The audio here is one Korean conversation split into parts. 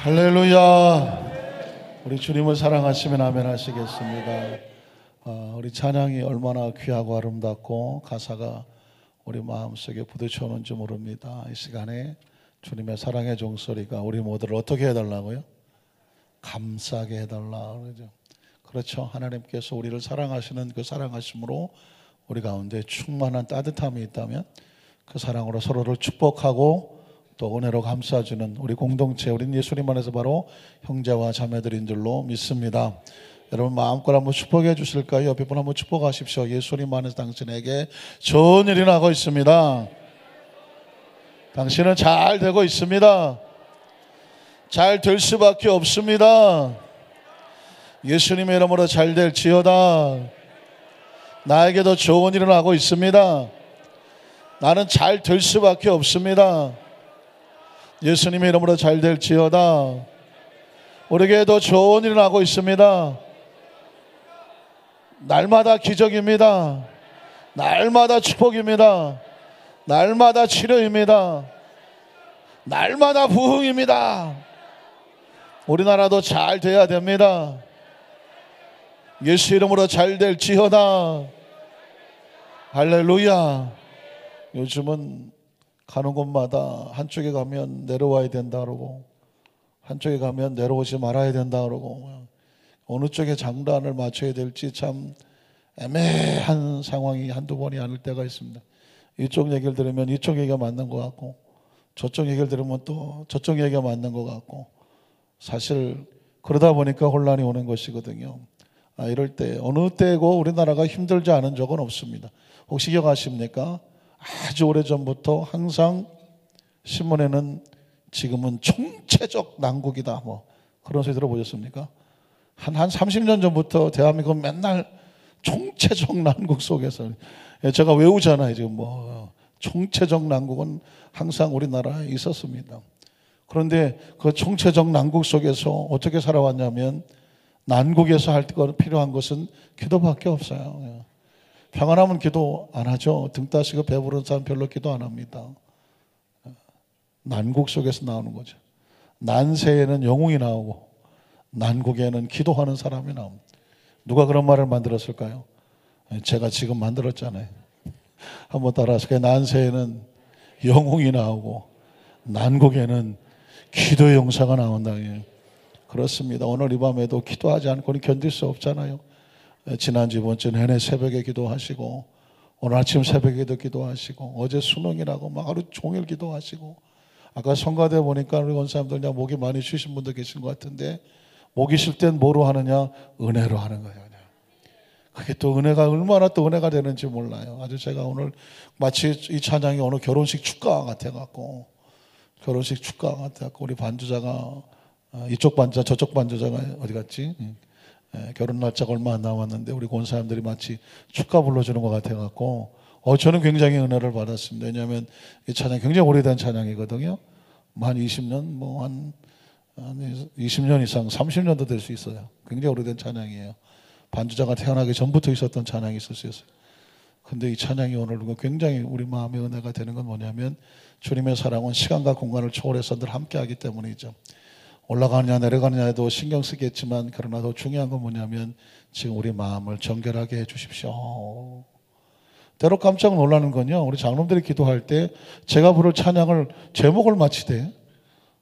할렐루야. 우리 주님을 사랑하시면 아멘 하시겠습니다. 우리 찬양이 얼마나 귀하고 아름답고 가사가 우리 마음속에 부딪혀오는지 모릅니다. 이 시간에 주님의 사랑의 종소리가 우리 모두를 어떻게 해달라고요? 감싸게 해달라 그러죠. 그렇죠. 하나님께서 우리를 사랑하시는 그 사랑하심으로 우리 가운데 충만한 따뜻함이 있다면 그 사랑으로 서로를 축복하고 또 은혜로 감싸주는 우리 공동체, 우리는 예수님 안에서 바로 형제와 자매들인 줄로 믿습니다. 여러분 마음껏 한번 축복해 주실까요? 옆에 분 한번 축복하십시오. 예수님 안에서 당신에게 좋은 일이 나고 있습니다. 당신은 잘 되고 있습니다. 잘 될 수밖에 없습니다. 예수님의 이름으로 잘 될지어다. 나에게도 좋은 일이 나고 있습니다. 나는 잘 될 수밖에 없습니다. 예수님의 이름으로 잘 될지어다. 우리에게도 좋은 일이 나고 있습니다. 날마다 기적입니다. 날마다 축복입니다. 날마다 치료입니다. 날마다 부흥입니다. 우리나라도 잘 돼야 됩니다. 예수 이름으로 잘 될지어다. 할렐루야. 요즘은 가는 곳마다 한쪽에 가면 내려와야 된다 그러고 한쪽에 가면 내려오지 말아야 된다 그러고 어느 쪽에 장단을 맞춰야 될지 참 애매한 상황이 한두 번이 아닐 때가 있습니다. 이쪽 얘기를 들으면 이쪽 얘기가 맞는 것 같고 저쪽 얘기를 들으면 또 저쪽 얘기가 맞는 것 같고 사실 그러다 보니까 혼란이 오는 것이거든요. 이럴 때 어느 때고 우리나라가 힘들지 않은 적은 없습니다. 혹시 기억하십니까? 아주 오래전부터 항상 신문에는 지금은 총체적 난국이다 뭐 그런 소리 들어보셨습니까? 한 30년 전부터 대한민국은 맨날 총체적 난국 속에서 제가 외우잖아요. 지금 뭐 총체적 난국은 항상 우리나라에 있었습니다. 그런데 그 총체적 난국 속에서 어떻게 살아왔냐면 난국에서 할 때 필요한 것은 기도밖에 없어요. 평안하면 기도 안 하죠. 등 따시고 배부른 사람 별로 기도 안 합니다. 난국 속에서 나오는 거죠. 난세에는 영웅이 나오고 난국에는 기도하는 사람이 나옵니다. 누가 그런 말을 만들었을까요? 제가 지금 만들었잖아요. 한번 따라하세요. 난세에는 영웅이 나오고 난국에는 기도의 용사가 나온다. 그렇습니다. 오늘 이 밤에도 기도하지 않고는 견딜 수 없잖아요. 지난주 이번 주 내내 새벽에 기도하시고 오늘 아침 새벽에도 기도하시고 어제 수능이라고 막 하루 종일 기도하시고 아까 성가대 보니까 우리 원사님들 그냥 목이 많이 쉬신 분도 계신 것 같은데 목이 쉴 땐 뭐로 하느냐? 은혜로 하는 거예요. 그게 또 은혜가 얼마나 또 은혜가 되는지 몰라요. 아주 제가 오늘 마치 이 찬양이 오늘 결혼식 축가 같아갖고 결혼식 축가 같아갖고 우리 반주자가 이쪽 반주자 저쪽 반주자가 어디 갔지? 결혼 날짜가 얼마 안 남았는데 우리 권사님들이 마치 축가 불러주는 것 같아갖고 저는 굉장히 은혜를 받았습니다. 왜냐하면 이 찬양 굉장히 오래된 찬양이거든요. 한 20년 한 20년 이상 30년도 될 수 있어요. 굉장히 오래된 찬양이에요. 반주자가 태어나기 전부터 있었던 찬양이 있을 수 있어요. 근데 이 찬양이 오늘 굉장히 우리 마음의 은혜가 되는 건 뭐냐면 주님의 사랑은 시간과 공간을 초월해서 늘 함께하기 때문이죠. 올라가느냐 내려가느냐에도 신경 쓰겠지만 그러나 더 중요한 건 뭐냐면 지금 우리 마음을 정결하게 해 주십시오. 때로 깜짝 놀라는 건요. 우리 장로님들이 기도할 때 제가 부를 찬양을 제목을 마치되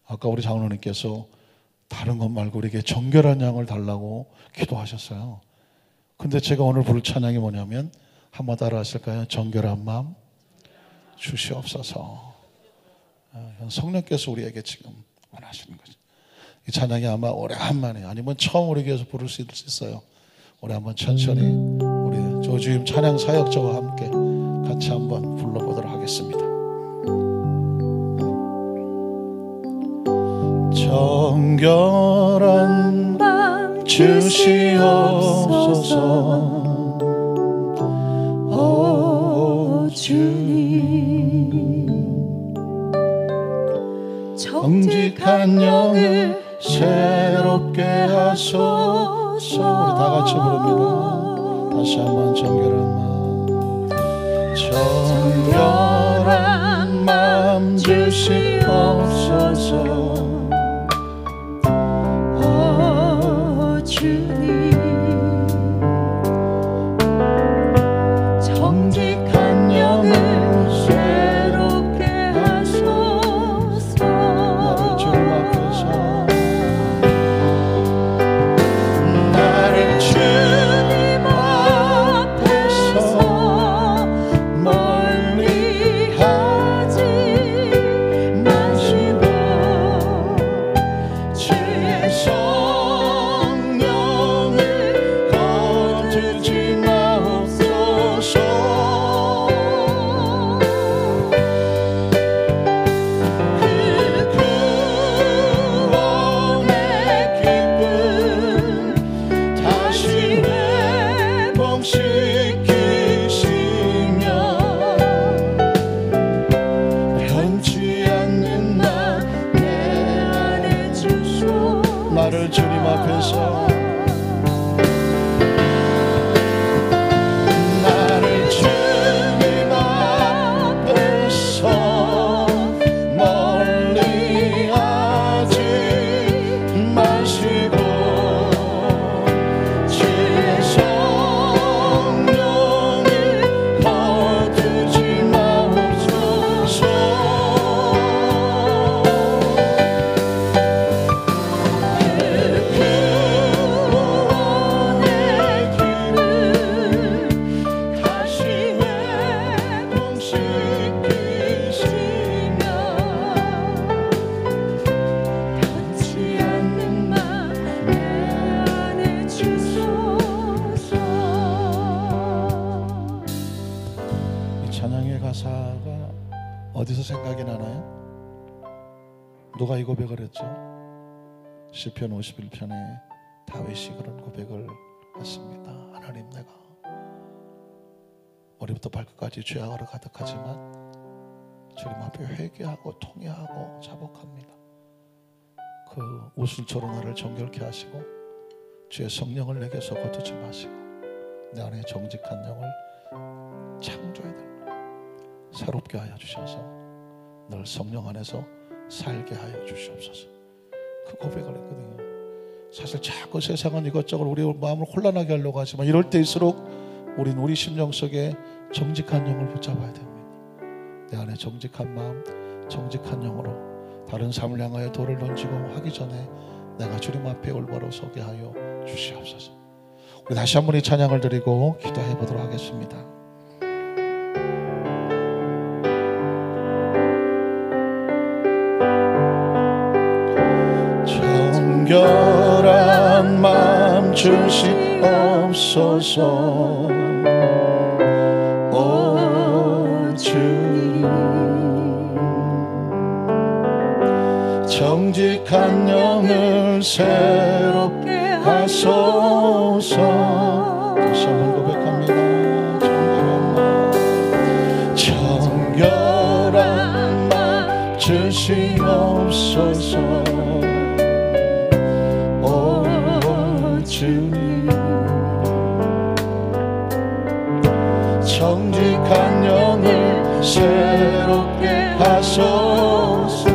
아까 우리 장로님께서 다른 것 말고 우리에게 정결한 양을 달라고 기도하셨어요. 근데 제가 오늘 부를 찬양이 뭐냐면 한번 따라 하실까요? 정결한 마음 주시옵소서. 성령께서 우리에게 지금 원하시는 거죠. 이 찬양이 아마 오래간만에 아니면 처음 우리 교회에서 부를 수 있어요. 우리 한번 천천히 우리 조주임 찬양 사역자와 함께 같이 한번 불러보도록 하겠습니다. 정결한 맘 주시옵소서. 오 주님 정직한 영을 새롭게 하소서. 우리 다 같이 부릅니다. 다시 한번 정결한 마음 주시옵소서. 나를 주님 앞에서 어디서 생각이 나나요? 누가 이 고백을 했죠? 시편 51편에 다윗이 그런 고백을 했습니다. 하나님, 내가 머리부터 발끝까지 죄악으로 가득하지만 주님 앞에 회개하고 통회하고 자복합니다. 그 우슬초로 나를 정결케 하시고 주의 성령을 내게서 거두지 마시고 내 안에 정직한 영을 창조해 달라 새롭게 하여 주셔서 늘 성령 안에서 살게 하여 주시옵소서. 그 고백을 했거든요. 사실 자꾸 세상은 이것저것 우리 마음을 혼란하게 하려고 하지만 이럴 때일수록 우린 우리 심령 속에 정직한 영을 붙잡아야 됩니다. 내 안에 정직한 마음, 정직한 영으로 다른 삶을 향하여 돌을 던지고 하기 전에 내가 주님 앞에 올바로 서게 하여 주시옵소서. 우리 다시 한번 이 찬양을 드리고 기도해 보도록 하겠습니다. 정결한 마음 주시옵소서. 오 주님, 정직한 영을 새롭게 하소서. 다시 한번 고백합니다. 정결한 마음 주시옵소서. 주님, 정직한 영을 새롭게 하소서.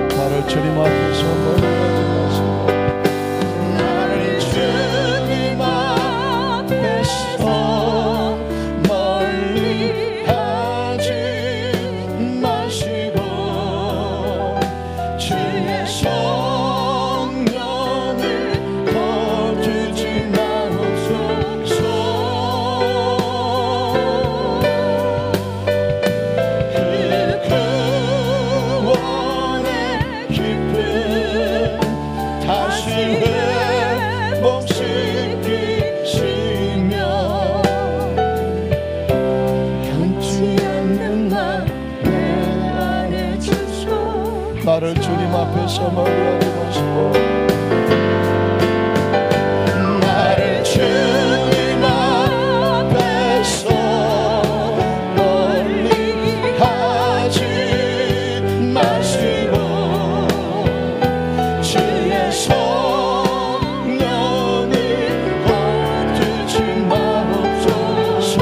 나를 주님 앞에서 멀리하지 마시고 나를 주님 앞에서 멀리하지 마시고 주의 나를 주님 앞에서 멀리하지 마시고 나를 주님 앞에서 멀리하지 마시고 주의 성령을 거두지 마옵소서.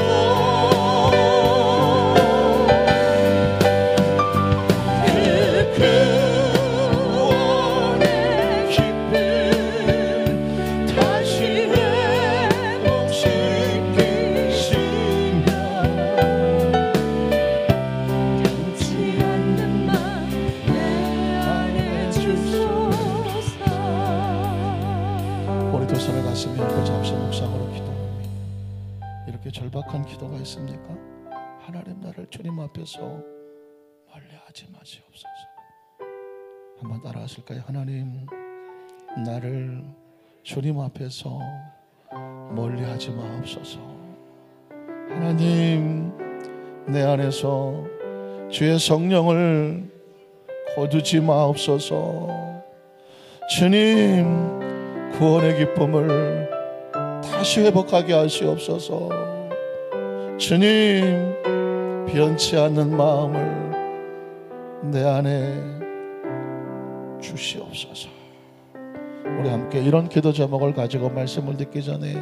이렇게 절박한 기도가 있습니까? 하나님, 나를 주님 앞에서 멀리하지 마시옵소서. 한번 따라하실까요? 하나님, 나를 주님 앞에서 멀리하지 마옵소서. 하나님, 내 안에서 주의 성령을 거두지 마옵소서. 주님, 구원의 기쁨을 다시 회복하게 하시옵소서. 주님, 변치 않는 마음을 내 안에 주시옵소서. 우리 함께 이런 기도 제목을 가지고 말씀을 듣기 전에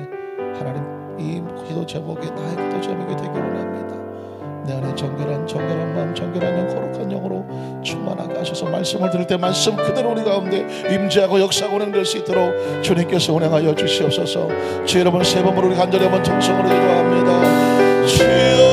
하나님, 이 기도 제목이 나의 기도 제목이 되기 원합니다. 내 안에 정결한 마음, 정결한 영, 거룩한 영으로 충만하게 하셔서 말씀을 들을 때 말씀 그대로 우리 가운데 임재하고 역사하고 운행될 수 있도록 주님께서 운행하여 주시옵소서. 주여, 여러분 세 번으로 우리 간절히 한번 통성으로 기도합니다. 주여,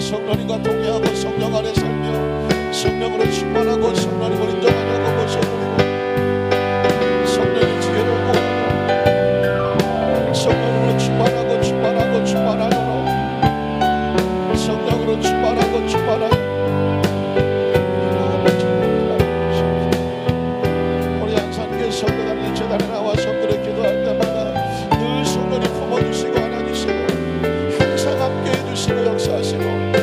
성령님과 동의하고 성령 안에 살며 성령으로 충만하고 성령님을 인정하려고 모셔드리고 성령의 지혜를 구하고 성령으로 충만하고 충만하고 충만하도록 성령으로 충만하고 충만하고 우리 안산교회 성도단이 제단에 나와서 그렇게 기도할 때마다 늘 성령이 품어주시고 안아주시고 항상 함께 해주시고 역사하시고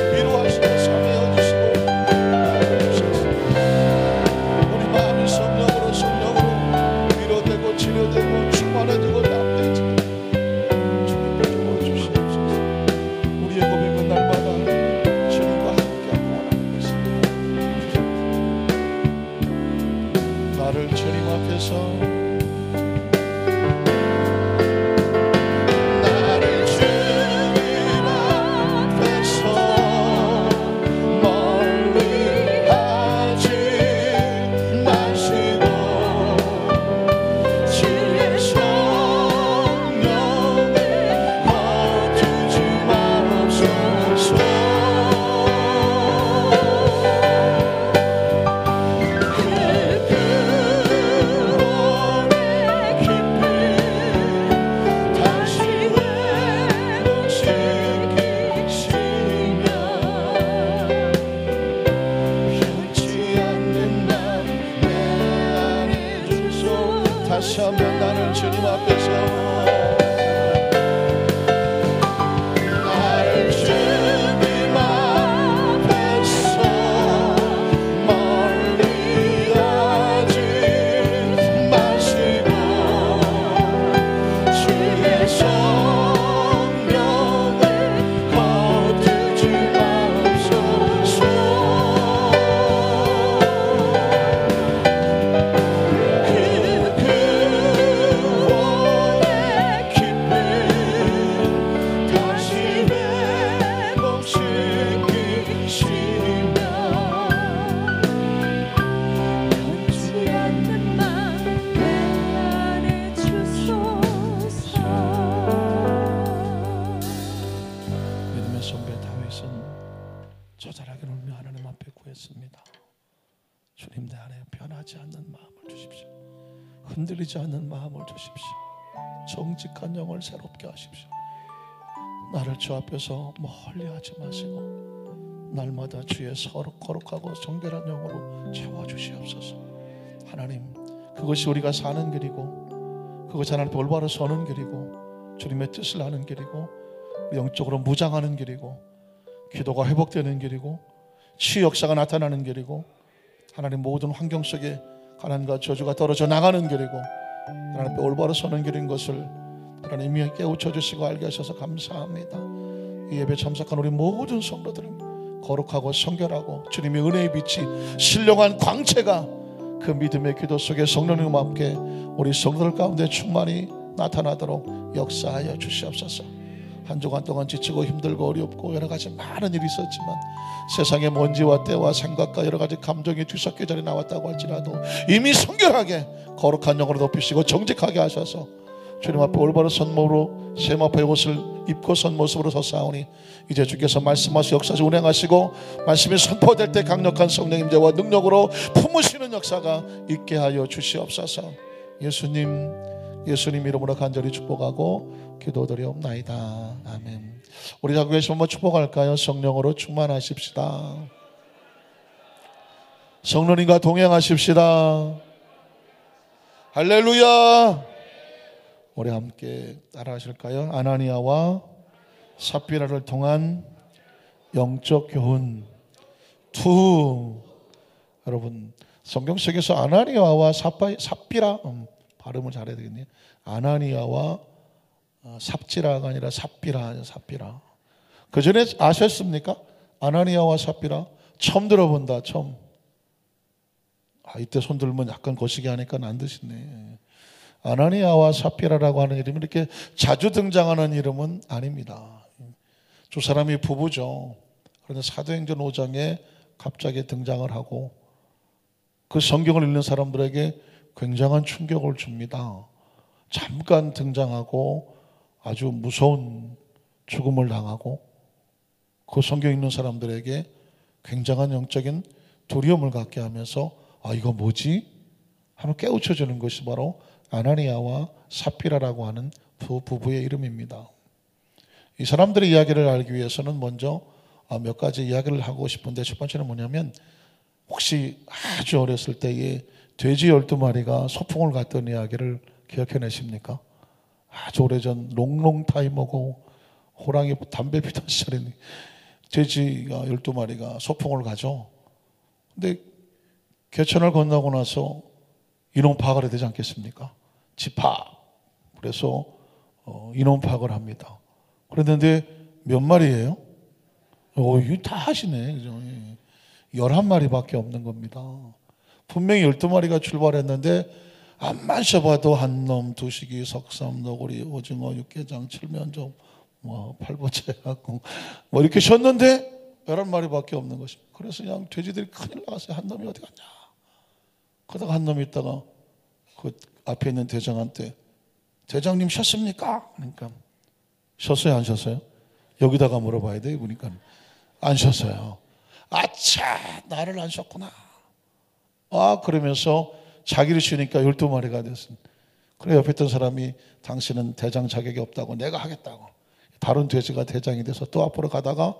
다시 한번 나를 주님 앞에서 멀리하지 마시고 주의 흔들리지 않는 마음을 주십시오. 정직한 영을 새롭게 하십시오. 나를 주 앞에서 멀리 하지 마시고 날마다 주의 거룩하고 정결한 영으로 채워주시옵소서. 하나님, 그것이 우리가 사는 길이고, 그것이 하나님 앞에 올바로 서는 길이고, 주님의 뜻을 하는 길이고, 영적으로 무장하는 길이고, 기도가 회복되는 길이고, 치유 역사가 나타나는 길이고, 하나님 모든 환경 속에 가난과 저주가 떨어져 나가는 길이고, 하나님 앞에 올바로 서는 길인 것을 하나님이 깨우쳐 주시고 알게 하셔서 감사합니다. 이 예배 참석한 우리 모든 성도들은 거룩하고 성결하고 주님의 은혜의 빛이 신령한 광채가 그 믿음의 기도 속에 성령님과 함께 우리 성도들 가운데 충만히 나타나도록 역사하여 주시옵소서. 한 주간 동안 지치고 힘들고 어렵고 여러 가지 많은 일이 있었지만 세상의 먼지와 때와 생각과 여러 가지 감정이 뒤섞여 자리에 나왔다고 할지라도 이미 성결하게 거룩한 영으로 높이시고 정직하게 하셔서 주님 앞에 올바른 선모로 세마포의 옷을 입고 선 모습으로 서사오니 이제 주께서 말씀하시고 역사에서 운행하시고 말씀이 선포될 때 강력한 성령 임재와 능력으로 품으시는 역사가 있게 하여 주시옵소서. 예수님 이름으로 간절히 축복하고 기도드리옵나이다. 아멘. 우리 다 계시면 한번 축복할까요? 성령으로 충만하십시다. 성령님과 동행하십시다. 할렐루야. 우리 함께 따라하실까요? 아나니아와 삽비라를 통한 영적 교훈 2. 여러분, 성경 속에서 아나니아와 삽비라 발음을 잘해야 되겠네요. 아나니아와 삽지라가 아니라 삽비라. 그 전에 아셨습니까? 아나니아와 삽비라 처음 들어본다. 처음. 이때 손 들면 약간 거시기 하니까 안 드시네. 아나니아와 삽비라라고 하는 이름이 이렇게 자주 등장하는 이름은 아닙니다. 두 사람이 부부죠. 그런데 사도행전 5장에 갑자기 등장을 하고 그 성경을 읽는 사람들에게 굉장한 충격을 줍니다. 잠깐 등장하고 아주 무서운 죽음을 당하고 그 성경 읽는 사람들에게 굉장한 영적인 두려움을 갖게 하면서 이거 뭐지? 하면 깨우쳐주는 것이 바로 아나니아와 삽비라라고 하는 부부의 이름입니다. 이 사람들의 이야기를 알기 위해서는 먼저 몇 가지 이야기를 하고 싶은데, 첫 번째는 뭐냐면 혹시 아주 어렸을 때에 돼지 12마리가 소풍을 갔던 이야기를 기억해내십니까? 아주 오래전 롱롱타임하고 호랑이 담배 피던 시절에 돼지가 12마리가 소풍을 가죠. 근데 개천을 건너고 나서 인원 파악을 해야 되지 않겠습니까? 집합. 그래서 인원 파악을 합니다. 그랬는데 몇 마리예요? 이거 다 하시네. 그죠? 11마리밖에 없는 겁니다. 분명히 12마리가 출발했는데 앞만 셔봐도 한놈, 두시기, 석삼, 너구리, 오징어, 육개장, 칠면조, 팔보채 갖고 이렇게 쉬었는데 11마리밖에 없는 것입니다. 그래서 그냥 돼지들이 큰일 나갔어요. 한 놈이 어디 갔냐? 그러다가 한 놈이 있다가 그 앞에 있는 대장한테 대장님 쉬었습니까? 그러니까 쉬었어요? 안 쉬었어요? 여기다가 물어봐야 돼요. 그러니까 안 쉬었어요. 아차, 나를 안 쉬었구나. 그러면서 자기를 쉬니까 12마리가 됐습니다. 그래 옆에 있던 사람이 당신은 대장 자격이 없다고, 내가 하겠다고. 다른 돼지가 대장이 돼서 또 앞으로 가다가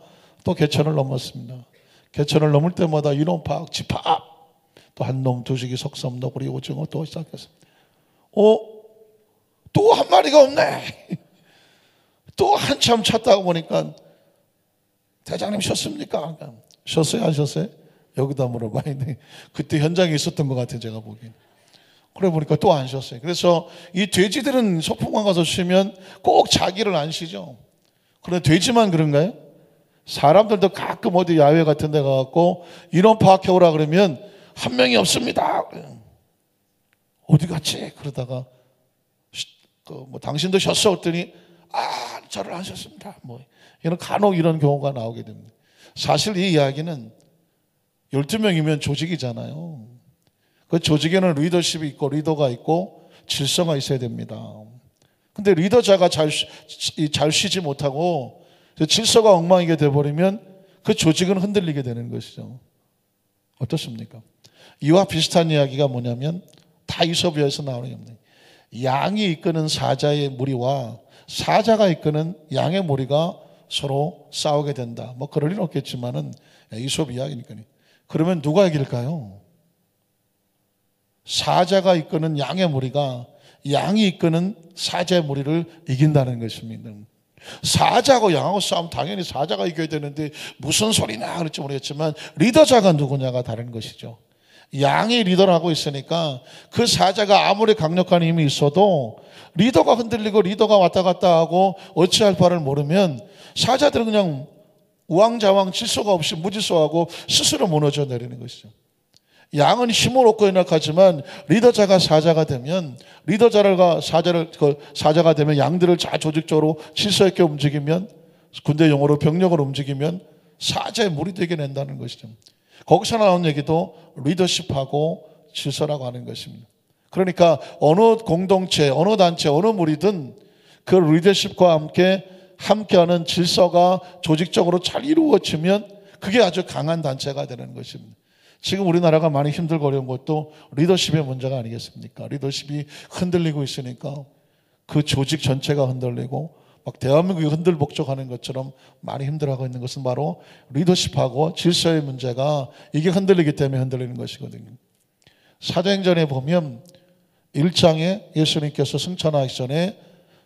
또 개천을 넘었습니다. 개천을 넘을 때마다 인원 파악, 집합. 또 한 놈, 두시기, 석삼, 너구리, 오징어 또 시작했습니다. 또 한 마리가 없네. 또 한참 찾다가 보니까 대장님 쉬었습니까? 쉬었어요? 안 쉬었어요? 여기다 물어봐야 돼. 그때 현장에 있었던 것 같아요, 제가 보기엔. 그래 보니까 또 안 쉬었어요. 그래서 이 돼지들은 소풍만 가서 쉬면 꼭 자기를 안 쉬죠. 그런데 돼지만 그런가요? 사람들도 가끔 어디 야외 같은 데 가갖고 인원 파악해오라 그러면 한 명이 없습니다. 어디 갔지? 그러다가 당신도 쉬었어? 했더니 저를 안 쉬었습니다. 이런 간혹 이런 경우가 나오게 됩니다. 사실 이 이야기는 12명이면 조직이잖아요. 그 조직에는 리더십이 있고 리더가 있고 질서가 있어야 됩니다. 근데 리더자가 잘 쉬지 못하고 질서가 엉망이게 돼버리면 그 조직은 흔들리게 되는 것이죠. 어떻습니까? 이와 비슷한 이야기가 뭐냐면 다 이솝이어서 나오는 겁니다. 양이 이끄는 사자의 무리와 사자가 이끄는 양의 무리가 서로 싸우게 된다. 뭐 그럴 일은 없겠지만은 이솝 이야기니까요. 그러면 누가 이길까요? 사자가 이끄는 양의 무리가 양이 이끄는 사자의 무리를 이긴다는 것입니다. 사자하고 양하고 싸우면 당연히 사자가 이겨야 되는데 무슨 소리냐 그럴지 모르겠지만 리더자가 누구냐가 다른 것이죠. 양이 리더를 하고 있으니까 그 사자가 아무리 강력한 힘이 있어도 리더가 흔들리고 리더가 왔다 갔다 하고 어찌할 바를 모르면 사자들은 그냥 우왕좌왕 질서가 없이 무질서하고 스스로 무너져 내리는 것이죠. 양은 힘을 얻고 연약하지만 리더자가 사자가 되면 사자가 되면 양들을 잘 조직적으로 질서 있게 움직이면 군대 용어로 병력을 움직이면 사자의 무리 되게 낸다는 것이죠. 거기서 나온 얘기도 리더십하고 질서라고 하는 것입니다. 그러니까 어느 공동체, 어느 단체, 어느 무리든 그 리더십과 함께하는 질서가 조직적으로 잘 이루어지면 그게 아주 강한 단체가 되는 것입니다. 지금 우리나라가 많이 힘들고 어려운 것도 리더십의 문제가 아니겠습니까? 리더십이 흔들리고 있으니까 그 조직 전체가 흔들리고 막 대한민국이 흔들복적하는 것처럼 많이 힘들어하고 있는 것은 바로 리더십하고 질서의 문제가 이게 흔들리기 때문에 흔들리는 것이거든요. 사도행전에 보면 1장에 예수님께서 승천하기 전에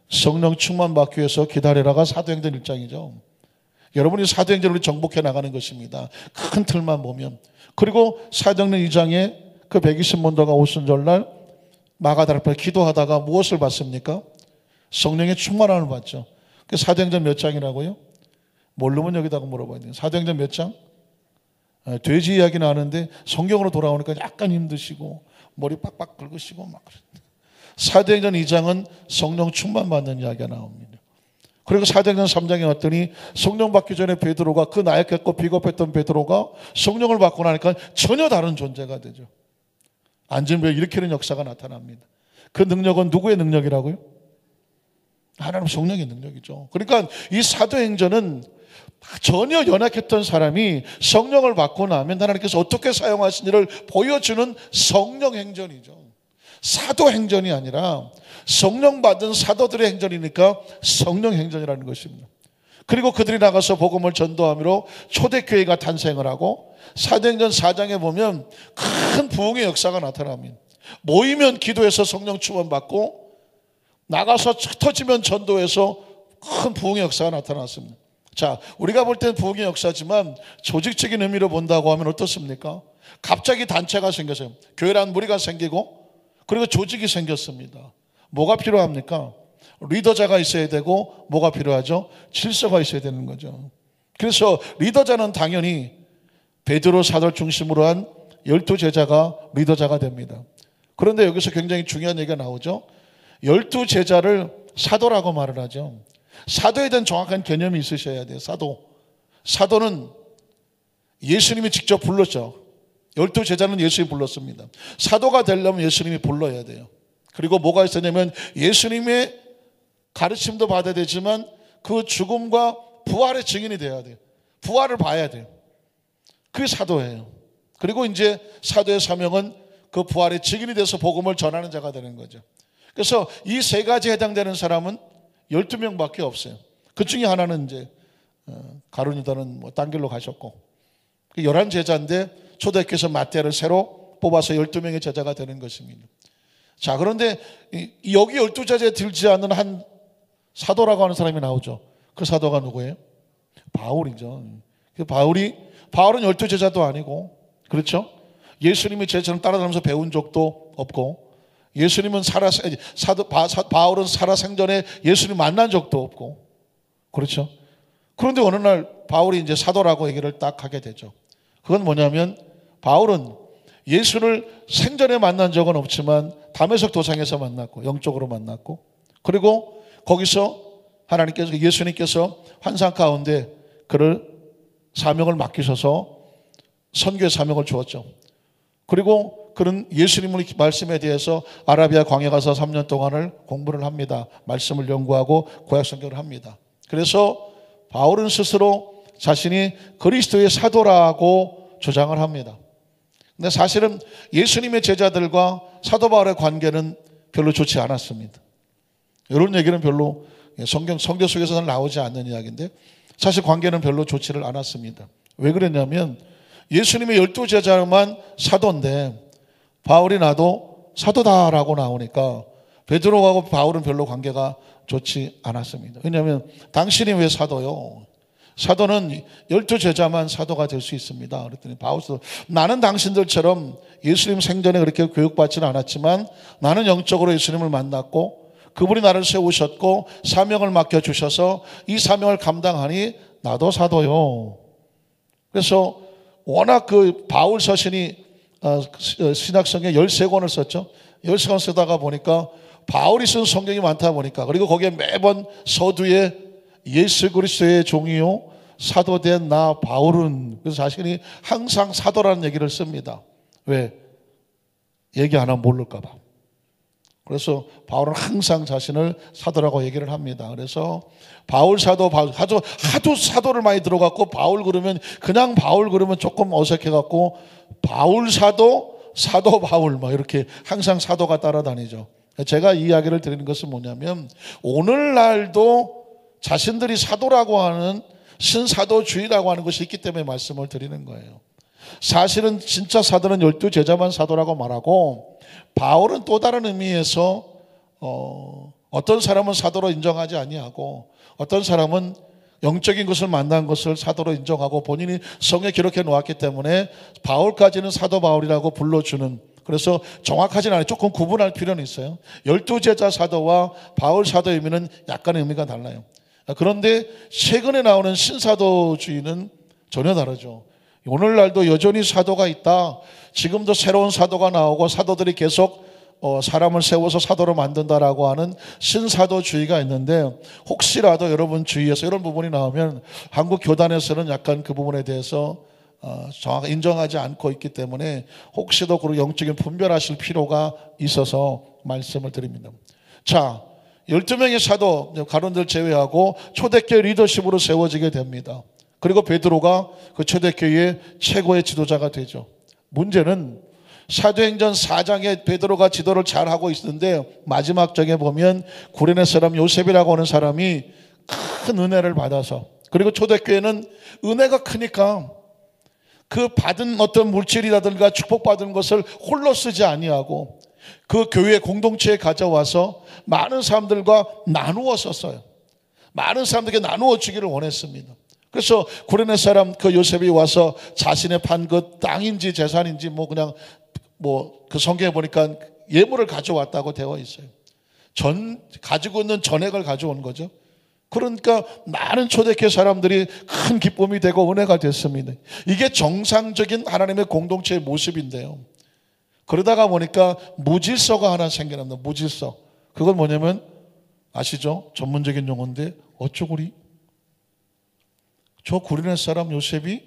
성령 충만받기 위해서 기다리라가 사도행전 1장이죠. 여러분이 사도행전을 정복해 나가는 것입니다. 큰 틀만 보면. 그리고 사도행전 2장에 그 120문도가 오순절날 마가다락방에 기도하다가 무엇을 받습니까? 성령의 충만함을 받죠. 그 사도행전 몇 장이라고요? 모르면 여기다가 물어봐야 돼요. 사도행전 몇 장? 돼지 이야기 나왔는데 성경으로 돌아오니까 약간 힘드시고 머리 빡빡 긁으시고 막 그래요. 사도행전 2장은 성령 충만 받는 이야기가 나옵니다. 그리고 사도행전 3장에 왔더니 성령 받기 전에 베드로가 그 나약했고 비겁했던 베드로가 성령을 받고 나니까 전혀 다른 존재가 되죠. 안전벨 일으키는 역사가 나타납니다. 그 능력은 누구의 능력이라고요? 하나님 성령의 능력이죠. 그러니까 이 사도행전은 전혀 연약했던 사람이 성령을 받고 나면 하나님께서 어떻게 사용하시는지를 보여주는 성령 행전이죠. 사도행전이 아니라 성령 받은 사도들의 행전이니까 성령 행전이라는 것입니다. 그리고 그들이 나가서 복음을 전도함으로 초대교회가 탄생을 하고 사도행전 4장에 보면 큰 부흥의 역사가 나타납니다. 모이면 기도해서 성령 충만 받고 나가서 터지면 전도해서 큰 부흥의 역사가 나타났습니다. 자, 우리가 볼 때는 부흥의 역사지만 조직적인 의미로 본다고 하면 어떻습니까? 갑자기 단체가 생겼어요. 교회라는 무리가 생기고 그리고 조직이 생겼습니다. 뭐가 필요합니까? 리더자가 있어야 되고 뭐가 필요하죠? 질서가 있어야 되는 거죠. 그래서 리더자는 당연히 베드로 사도를 중심으로 한 12제자가 리더자가 됩니다. 그런데 여기서 굉장히 중요한 얘기가 나오죠. 12제자를 사도라고 말을 하죠. 사도에 대한 정확한 개념이 있으셔야 돼요. 사도는 예수님이 직접 불렀죠. 12제자는 예수님이 불렀습니다. 사도가 되려면 예수님이 불러야 돼요. 그리고 뭐가 있었냐면 예수님의 가르침도 받아야 되지만 그 죽음과 부활의 증인이 돼야 돼요. 부활을 봐야 돼요. 그게 사도예요. 그리고 이제 사도의 사명은 그 부활의 증인이 돼서 복음을 전하는 자가 되는 거죠. 그래서 이 세 가지에 해당되는 사람은 12명밖에 없어요. 그 중에 하나는 이제 가룟 유다는 뭐 딴 길로 가셨고 11제자인데 초대교회에서 마태를 새로 뽑아서 12명의 제자가 되는 것입니다. 자, 그런데 여기 12제자에 들지 않는 한 사도라고 하는 사람이 나오죠. 그 사도가 누구예요? 바울이죠. 바울은 12제자도 아니고, 그렇죠? 예수님이 제자를 따라다니면서 배운 적도 없고, 예수님은 바울은 살아생전에 예수님 만난 적도 없고, 그렇죠? 그런데 어느 날 바울이 이제 사도라고 얘기를 딱 하게 되죠. 그건 뭐냐면 바울은 예수를 생전에 만난 적은 없지만 다메섹 도상에서 만났고 영적으로 만났고 그리고 거기서 예수님께서 환상 가운데 그를 사명을 맡기셔서 선교의 사명을 주었죠. 그리고 그는 예수님의 말씀에 대해서 아라비아 광야 가서 3년 동안을 공부를 합니다. 말씀을 연구하고 구약 성경을 합니다. 그래서 바울은 스스로 자신이 그리스도의 사도라고 주장을 합니다. 근데 사실은 예수님의 제자들과 사도 바울의 관계는 별로 좋지 않았습니다. 이런 얘기는 별로 성경 속에서는 나오지 않는 이야기인데 사실 관계는 별로 좋지를 않았습니다. 왜 그랬냐면 예수님의 12제자만 사도인데 바울이 나도 사도다라고 나오니까 베드로하고 바울은 별로 관계가 좋지 않았습니다. 왜냐하면 당신이 왜 사도요? 사도는 12제자만 사도가 될 수 있습니다. 그랬더니 바울도 나는 당신들처럼 예수님 생전에 그렇게 교육받지는 않았지만 나는 영적으로 예수님을 만났고 그분이 나를 세우셨고 사명을 맡겨주셔서 이 사명을 감당하니 나도 사도요. 그래서 워낙 그 바울 서신이 신약성경에 13권을 썼죠. 13권 쓰다가 보니까 바울이 쓴 성경이 많다 보니까 그리고 거기에 매번 서두에 예수 그리스도의 종이요 사도된 나 바울은 그래서 자신이 항상 사도라는 얘기를 씁니다. 왜? 얘기 안 하면 모를까 봐. 그래서 바울은 항상 자신을 사도라고 얘기를 합니다. 그래서 바울 사도 하도 사도를 많이 들어갔고 바울 그러면 그냥 바울 그러면 조금 어색해 갖고 바울 사도 바울 막 이렇게 항상 사도가 따라다니죠. 제가 이 이야기를 드리는 것은 뭐냐면 오늘날도 자신들이 사도라고 하는 신사도주의라고 하는 것이 있기 때문에 말씀을 드리는 거예요. 사실은 진짜 사도는 12제자만 사도라고 말하고 바울은 또 다른 의미에서 어떤 사람은 사도로 인정하지 아니하고 어떤 사람은 영적인 것을 만난 것을 사도로 인정하고 본인이 성에 기록해 놓았기 때문에 바울까지는 사도 바울이라고 불러주는 그래서 정확하진 않아요. 조금 구분할 필요는 있어요. 12제자 사도와 바울 사도의 의미는 약간의 의미가 달라요. 그런데 최근에 나오는 신사도주의는 전혀 다르죠. 오늘날도 여전히 사도가 있다. 지금도 새로운 사도가 나오고 사도들이 계속 사람을 세워서 사도로 만든다라고 하는 신사도주의가 있는데 혹시라도 여러분 주위에서 이런 부분이 나오면 한국 교단에서는 약간 그 부분에 대해서 정확하게 인정하지 않고 있기 때문에 혹시도 그런 영적인 분별하실 필요가 있어서 말씀을 드립니다. 자, 12명의 사도 가론들 제외하고 초대교회 리더십으로 세워지게 됩니다. 그리고 베드로가 그 초대교회의 최고의 지도자가 되죠. 문제는 사도행전 4장에 베드로가 지도를 잘하고 있는데 마지막 장에 보면 구레네 사람 요셉이라고 하는 사람이 큰 은혜를 받아서 그리고 초대교회는 은혜가 크니까 그 받은 어떤 물질이라든가 축복받은 것을 홀로 쓰지 아니하고 그 교회 공동체에 가져와서 많은 사람들과 나누어 썼어요. 많은 사람들에게 나누어 주기를 원했습니다. 그래서 구레네 사람 그 요셉이 와서 자신의 판 그 땅인지 재산인지 그냥 그 성경에 보니까 예물을 가져왔다고 되어 있어요. 가지고 있는 전액을 가져온 거죠. 그러니까 많은 초대교회 사람들이 큰 기쁨이 되고 은혜가 됐습니다. 이게 정상적인 하나님의 공동체의 모습인데요. 그러다가 보니까 무질서가 하나 생겨납니다. 무질서. 그건 뭐냐면 아시죠? 전문적인 용어인데 어쩌구리? 저 구레네 사람 요셉이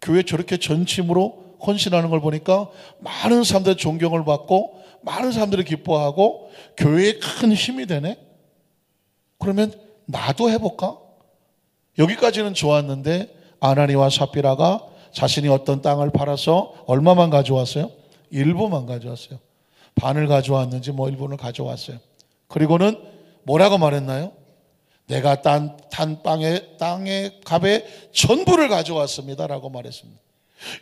교회 저렇게 전심으로 헌신하는 걸 보니까 많은 사람들의 존경을 받고 많은 사람들이 기뻐하고 교회에 큰 힘이 되네. 그러면 나도 해볼까? 여기까지는 좋았는데 아나니와 삽비라가 자신이 어떤 땅을 팔아서 얼마만 가져왔어요? 일부만 가져왔어요. 반을 가져왔는지 일부를 가져왔어요. 그리고는 뭐라고 말했나요? 내가 땅의 값의 전부를 가져왔습니다 라고 말했습니다.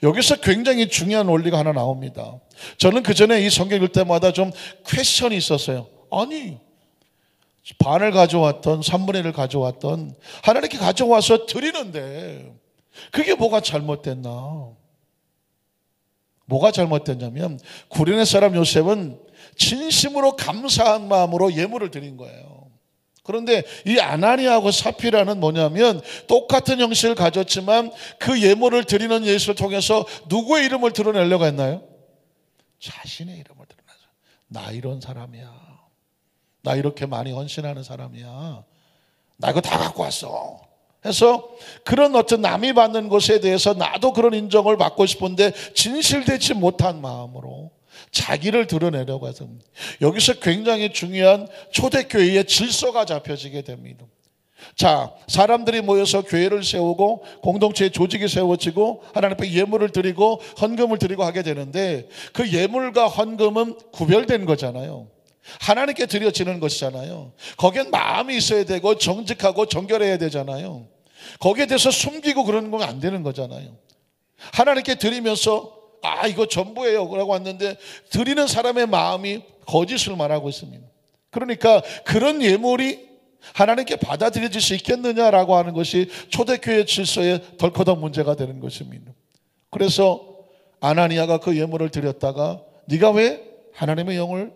여기서 굉장히 중요한 원리가 하나 나옵니다. 저는 그 전에 이 성경 읽을 때마다 좀 퀘스천이 있었어요. 아니 반을 가져왔던 3분의 1을 가져왔던 하나님께 가져와서 드리는데 그게 뭐가 잘못됐나? 뭐가 잘못됐냐면 구레네 사람 요셉은 진심으로 감사한 마음으로 예물을 드린 거예요. 그런데 이 아나니아하고 삽비라는 뭐냐면 똑같은 형식을 가졌지만 그 예물을 드리는 예수를 통해서 누구의 이름을 드러내려고 했나요? 자신의 이름을 드러내서 나 이런 사람이야. 나 이렇게 많이 헌신하는 사람이야. 나 이거 다 갖고 왔어. 해서 그런 어떤 남이 받는 것에 대해서 나도 그런 인정을 받고 싶은데 진실되지 못한 마음으로 자기를 드러내려고 해서 여기서 굉장히 중요한 초대교회의 질서가 잡혀지게 됩니다. 자, 사람들이 모여서 교회를 세우고 공동체의 조직이 세워지고 하나님 앞에 예물을 드리고 헌금을 드리고 하게 되는데, 그 예물과 헌금은 구별된 거잖아요. 하나님께 드려지는 것이잖아요. 거기엔 마음이 있어야 되고 정직하고 정결해야 되잖아요. 거기에 대해서 숨기고 그러는 건 안 되는 거잖아요. 하나님께 드리면서 이거 전부예요 라고 왔는데, 드리는 사람의 마음이 거짓을 말하고 있습니다. 그러니까 그런 예물이 하나님께 받아들여질 수 있겠느냐라고 하는 것이 초대교회 질서의 덜커덕 문제가 되는 것입니다. 그래서 아나니아가 그 예물을 드렸다가 네가 왜 하나님의 영을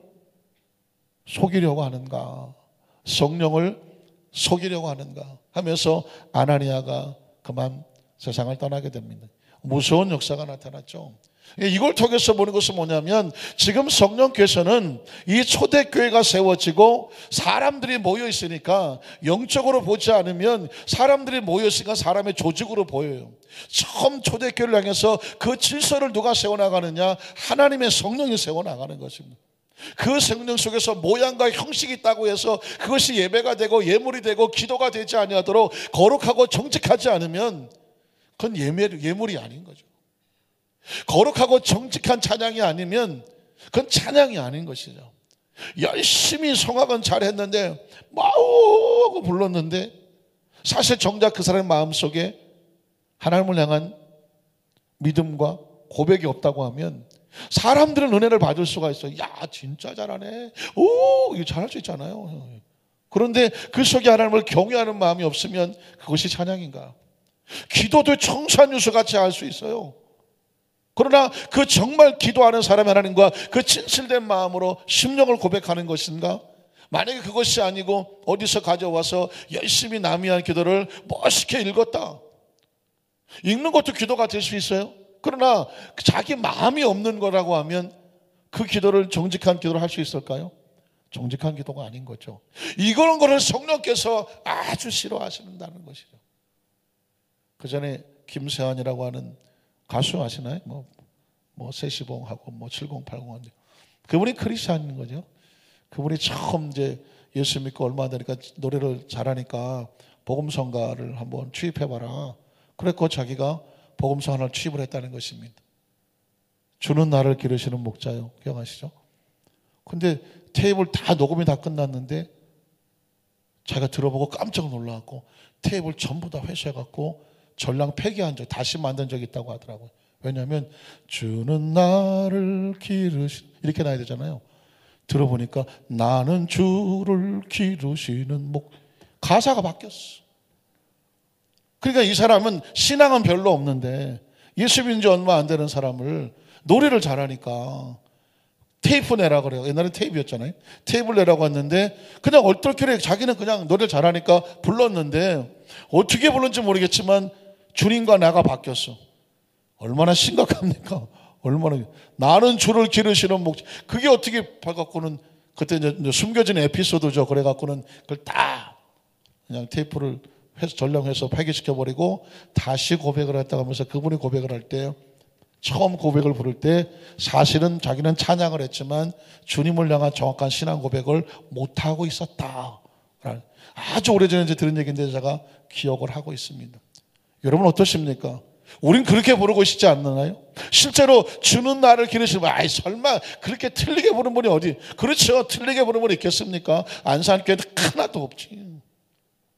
속이려고 하는가, 성령을 속이려고 하는가 하면서 아나니아가 그만 세상을 떠나게 됩니다. 무서운 역사가 나타났죠. 이걸 통해서 보는 것은 뭐냐면, 지금 성령께서는 이 초대교회가 세워지고 사람들이 모여 있으니까 영적으로 보지 않으면 사람들이 모여 있으니까 사람의 조직으로 보여요. 처음 초대교회를 향해서 그 질서를 누가 세워나가느냐? 하나님의 성령이 세워나가는 것입니다. 그 성령 속에서 모양과 형식이 있다고 해서 그것이 예배가 되고 예물이 되고 기도가 되지 아니하도록 거룩하고 정직하지 않으면 그건 예물이 아닌 거죠. 거룩하고 정직한 찬양이 아니면 그건 찬양이 아닌 것이죠. 열심히 성악은 잘했는데 마우 하고 불렀는데 사실 정작 그 사람의 마음속에 하나님을 향한 믿음과 고백이 없다고 하면 사람들은 은혜를 받을 수가 있어요. 야, 진짜 잘하네. 오, 이거 잘할 수 있잖아요. 그런데 그 속에 하나님을 경외하는 마음이 없으면 그것이 찬양인가? 기도도 청산유수 같이 할 수 있어요. 그러나 그 정말 기도하는 사람이 하나님과 그 진실된 마음으로 심령을 고백하는 것인가? 만약에 그것이 아니고 어디서 가져와서 열심히 남이 한 기도를 멋있게 읽었다. 읽는 것도 기도가 될 수 있어요. 그러나 자기 마음이 없는 거라고 하면 그 기도를 정직한 기도를 할 수 있을까요? 정직한 기도가 아닌 거죠. 이런 거를 성령께서 아주 싫어하신다는 것이죠. 그 전에 김세환이라고 하는 가수 아시나요? 뭐 세시봉하고 7080인데 그분이 크리스찬인 거죠. 그분이 처음 이제 예수 믿고 얼마 안 되니까 노래를 잘하니까 복음성가를 한번 취입해봐라. 그랬고 자기가 복음성 하나를 취입을 했다는 것입니다. 주는 나를 기르시는 목자요. 기억하시죠? 근데 테이블 다 녹음이 다 끝났는데 자기가 들어보고 깜짝 놀라갖고 테이블 전부 다 회수해갖고 전랑 폐기한 적, 다시 만든 적이 있다고 하더라고요. 왜냐하면 주는 나를 기르신 이렇게 나야 되잖아요. 들어보니까 나는 주를 기르시는 가사가 바뀌었어. 그러니까 이 사람은 신앙은 별로 없는데 예수 믿은 지 얼마 안 되는 사람을 노래를 잘하니까 테이프 내라 그래요. 옛날엔 테이프였잖아요. 테이프를 내라고 했는데 그냥 얼떨결에 자기는 그냥 노래를 잘하니까 불렀는데 어떻게 불렀는지 모르겠지만 주님과 나가 바뀌었어. 얼마나 심각합니까? 얼마나. 나는 주를 기르시는 목자. 그게 어떻게 봐갖고는 그때 이제 숨겨진 에피소드죠. 그래갖고는 그걸 다 그냥 테이프를 전량해서 폐기시켜버리고 다시 고백을 했다고 하면서 그분이 고백을 할 때 처음 고백을 부를 때 사실은 자기는 찬양을 했지만 주님을 향한 정확한 신앙 고백을 못하고 있었다. 아주 오래전에 이제 들은 얘기인데 제가 기억을 하고 있습니다. 여러분 어떠십니까? 우린 그렇게 부르고 싶지 않나요? 실제로 주는 나를 기르시면 설마 그렇게 틀리게 부르는 분이 어디? 그렇죠. 틀리게 부르는 분이 있겠습니까? 안산교회도 하나도 없지.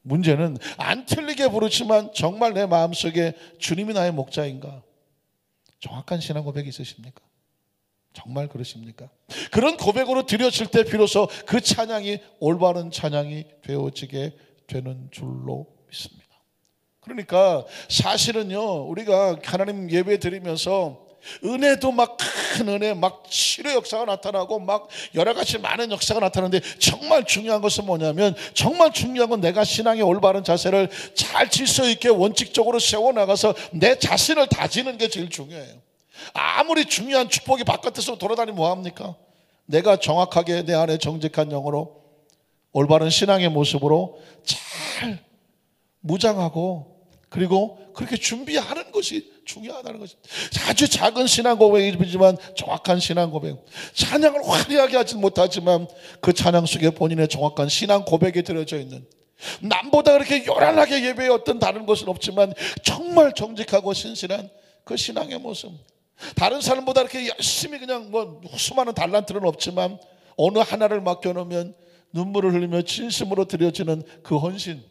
문제는 안 틀리게 부르지만 정말 내 마음속에 주님이 나의 목자인가? 정확한 신앙 고백이 있으십니까? 정말 그러십니까? 그런 고백으로 드려질 때 비로소 그 찬양이 올바른 찬양이 되어지게 되는 줄로 믿습니다. 그러니까 사실은요, 우리가 하나님 예배 드리면서 은혜도 막 큰 은혜, 막 치료 역사가 나타나고 막 여러 가지 많은 역사가 나타나는데 정말 중요한 것은 뭐냐면, 정말 중요한 건 내가 신앙의 올바른 자세를 잘 질서 있게 원칙적으로 세워나가서 내 자신을 다지는 게 제일 중요해요. 아무리 중요한 축복이 바깥에서 돌아다니면 뭐합니까? 내가 정확하게 내 안에 정직한 영으로 올바른 신앙의 모습으로 잘 무장하고 그리고 그렇게 준비하는 것이 중요하다는 것입니다. 아주 작은 신앙 고백이지만 정확한 신앙 고백. 찬양을 화려하게 하지 못하지만 그 찬양 속에 본인의 정확한 신앙 고백이 들어져 있는, 남보다 그렇게 요란하게 예배의 어떤 다른 것은 없지만 정말 정직하고 신실한 그 신앙의 모습. 다른 사람보다 이렇게 열심히 그냥 뭐 수많은 달란트는 없지만 어느 하나를 맡겨놓으면 눈물을 흘리며 진심으로 드려지는 그 헌신.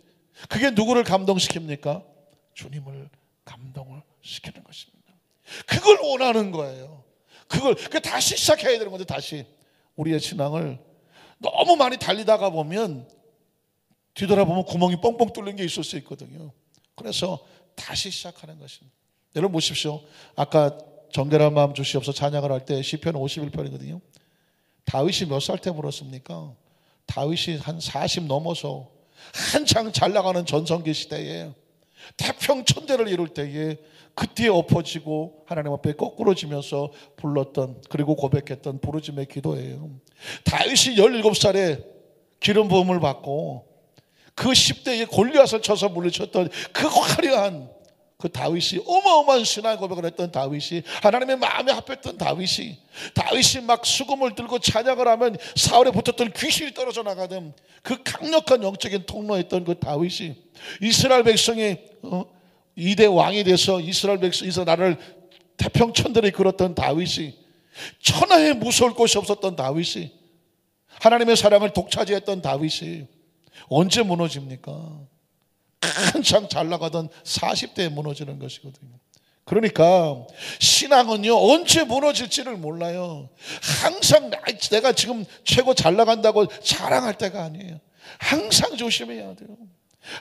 그게 누구를 감동시킵니까? 주님을 감동을 시키는 것입니다. 그걸 원하는 거예요. 그걸 다시 시작해야 되는 건데, 다시 우리의 신앙을 너무 많이 달리다가 보면 뒤돌아보면 구멍이 뻥뻥 뚫린 게 있을 수 있거든요. 그래서 다시 시작하는 것입니다. 여러분 보십시오. 아까 정결한 마음 주시옵소서 찬양을 할 때 시편 51편이거든요. 다윗이 몇 살 때 물었습니까? 다윗이 한 40 넘어서 한창 잘 나가는 전성기 시대에 태평천대를 이룰 때에 그때 엎어지고 하나님 앞에 거꾸로 지면서 불렀던, 그리고 고백했던 부르짖음의 기도예요. 다윗이 17살에 기름 부음을 받고 그 10대에 골리앗을 쳐서 물리쳤던 그 화려한 그 다윗이, 어마어마한 신앙 고백을 했던 다윗이, 하나님의 마음에 합했던 다윗이 막 수금을 들고 찬양을 하면 사울에 붙었던 귀신이 떨어져 나가던 그 강력한 영적인 통로였던 그 다윗이 이스라엘 백성이 2대 왕이 돼서 이스라엘 나라를 태평천대로 이끌었던 다윗이, 천하에 무서울 곳이 없었던 다윗이, 하나님의 사랑을 독차지했던 다윗이 언제 무너집니까? 한창 잘 나가던 40대에 무너지는 것이거든요. 그러니까 신앙은요, 언제 무너질지를 몰라요. 항상 내가 지금 최고 잘 나간다고 자랑할 때가 아니에요. 항상 조심해야 돼요.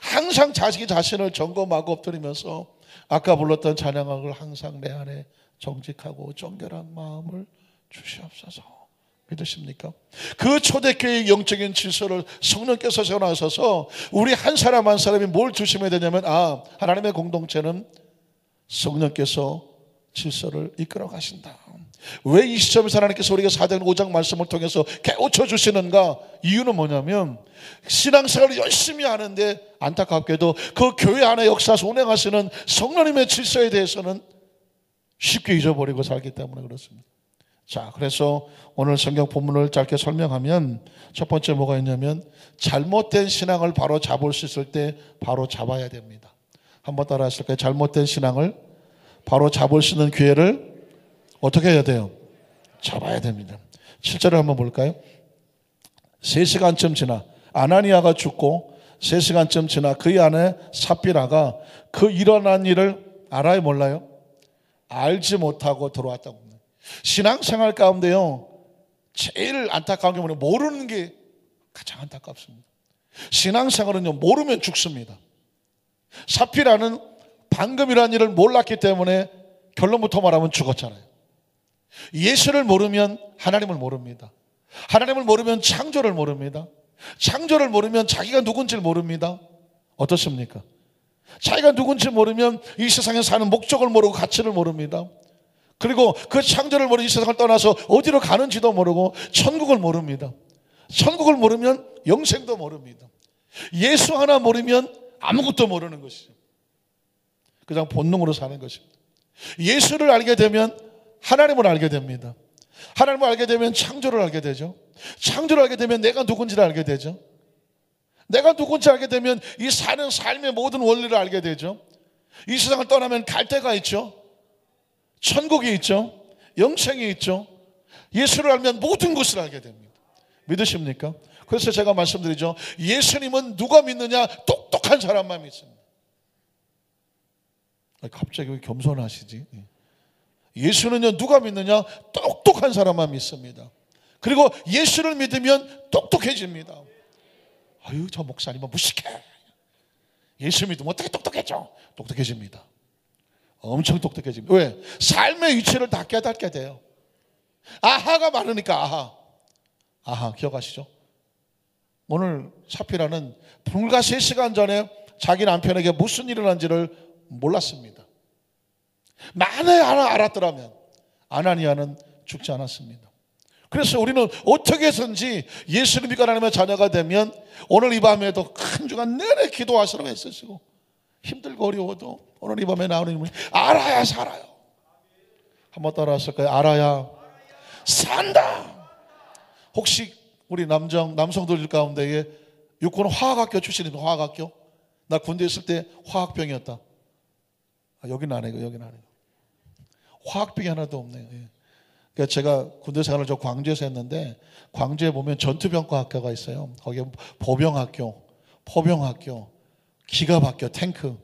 항상 자신을 점검하고 엎드리면서 아까 불렀던 찬양을 항상 내 안에 정직하고 정결한 마음을 주시옵소서. 믿으십니까? 그 초대교회의 영적인 질서를 성령께서 세워나셔서 우리 한 사람 한 사람이 뭘 조심해야 되냐면, 하나님의 공동체는 성령께서 질서를 이끌어 가신다. 왜 이 시점에서 하나님께서 우리가 4장 5장 말씀을 통해서 깨우쳐 주시는가? 이유는 뭐냐면 신앙생활을 열심히 하는데 안타깝게도 그 교회 안에 역사에서 운행하시는 성령님의 질서에 대해서는 쉽게 잊어버리고 살기 때문에 그렇습니다. 자, 그래서 오늘 성경 본문을 짧게 설명하면 첫 번째 뭐가 있냐면, 잘못된 신앙을 바로 잡을 수 있을 때 바로 잡아야 됩니다. 한번 따라 하실까요? 잘못된 신앙을 바로 잡을 수 있는 기회를 어떻게 해야 돼요? 잡아야 됩니다. 7절을 한번 볼까요? 3시간쯤 지나 아나니아가 죽고 3시간쯤 지나 그의 아내 삽비라가 그 일어난 일을 알아요, 몰라요? 알지 못하고 들어왔다고 합니다. 신앙생활 가운데요, 제일 안타까운 게 뭐냐면 모르는 게 가장 안타깝습니다. 신앙생활은요, 모르면 죽습니다. 삽비라는 방금 이런 일을 몰랐기 때문에 결론부터 말하면 죽었잖아요. 예수를 모르면 하나님을 모릅니다. 하나님을 모르면 창조를 모릅니다. 창조를 모르면 자기가 누군지를 모릅니다. 어떻습니까? 자기가 누군지 모르면 이 세상에 사는 목적을 모르고 가치를 모릅니다. 그리고 그 창조를 모르고 이 세상을 떠나서 어디로 가는지도 모르고 천국을 모릅니다. 천국을 모르면 영생도 모릅니다. 예수 하나 모르면 아무것도 모르는 것이죠. 그냥 본능으로 사는 것입니다. 예수를 알게 되면 하나님을 알게 됩니다. 하나님을 알게 되면 창조를 알게 되죠. 창조를 알게 되면 내가 누군지를 알게 되죠. 내가 누군지 알게 되면 이 사는 삶의 모든 원리를 알게 되죠. 이 세상을 떠나면 갈 데가 있죠. 천국이 있죠. 영생이 있죠. 예수를 알면 모든 것을 알게 됩니다. 믿으십니까? 그래서 제가 말씀드리죠. 예수님은 누가 믿느냐? 똑똑한 사람만 믿습니다. 갑자기 왜 겸손하시지? 예수는요, 누가 믿느냐? 똑똑한 사람만 믿습니다. 그리고 예수를 믿으면 똑똑해집니다. 아유, 저 목사님은 무식해. 예수 믿으면 어떻게 똑똑해져? 똑똑해집니다. 엄청 똑똑해집니다. 왜? 삶의 위치를 다 깨닫게 돼요. 아하가 많으니까. 아하 기억하시죠? 오늘 삽비라는 불과 3시간 전에 자기 남편에게 무슨 일이 일어난지를 몰랐습니다. 만에 알았더라면 아나니아는 죽지 않았습니다. 그래서 우리는 어떻게 해서든지 예수를 믿고 하나님의 자녀가 되면 오늘 이 밤에도 한 주간 내내 기도하시라고 했으시고 힘들고 어려워도 오늘 이 밤에 나오는 이름을 알아야 살아요. 한번 따라 하실까요? 알아야 산다. 혹시 우리 남성들 가운데에 육군은 화학학교 출신입니다. 화학학교. 나 군대 있을 때 화학병이었다. 여기는 아니고 여기는 아니고. 화학병이 하나도 없네요. 예. 그러니까 제가 군대 생활을 저 광주에서 했는데 광주에 보면 전투병과 학교가 있어요. 거기에 보병학교, 포병학교, 기갑학교, 탱크,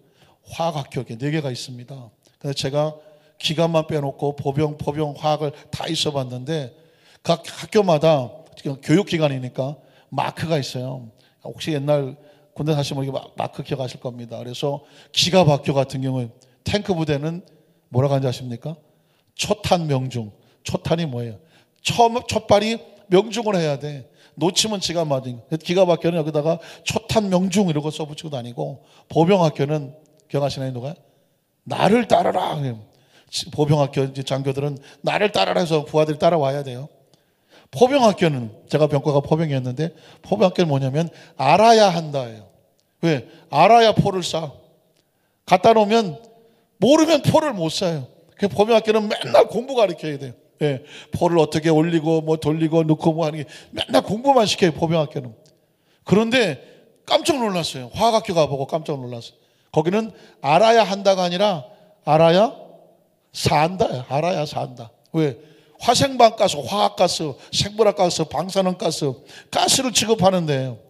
화학학교 이렇게 4개가 있습니다. 근데 제가 기갑만 빼놓고 포병, 화학을 다 있어봤는데 각 학교마다 교육기관이니까 마크가 있어요. 혹시 옛날 군대 사시면 마크 기억하실 겁니다. 그래서 기갑학교 같은 경우에 탱크 부대는 뭐라고 하는지 아십니까? 초탄 명중. 초탄이 뭐예요? 첫발이 명중을 해야 돼. 놓치면 지가 맞은. 기갑학교는 여기다가 초탄 명중 이러고 써붙이고 다니고, 보병학교는 기억하시나요, 누가? 나를 따르라. 보병학교 이제 장교들은 나를 따르라 해서 부하들이 따라와야 돼요. 포병학교는, 제가 병과가 포병이었는데, 포병학교는 뭐냐면 알아야 한다예요. 왜? 알아야 포를 쏴. 갖다 놓으면 모르면 포를 못 쏴요. 그 포병학교는 맨날 공부 가르쳐야 돼요. 예, 포를 어떻게 올리고 뭐 돌리고 넣고 뭐 하는 게 맨날 공부만 시켜요, 포병학교는. 그런데 깜짝 놀랐어요. 화학학교 가보고 깜짝 놀랐어요. 거기는 알아야 한다가 아니라 알아야 산다. 알아야 산다. 왜? 화생방가스, 화학가스, 생물학가스, 방사능가스, 가스를 취급하는데,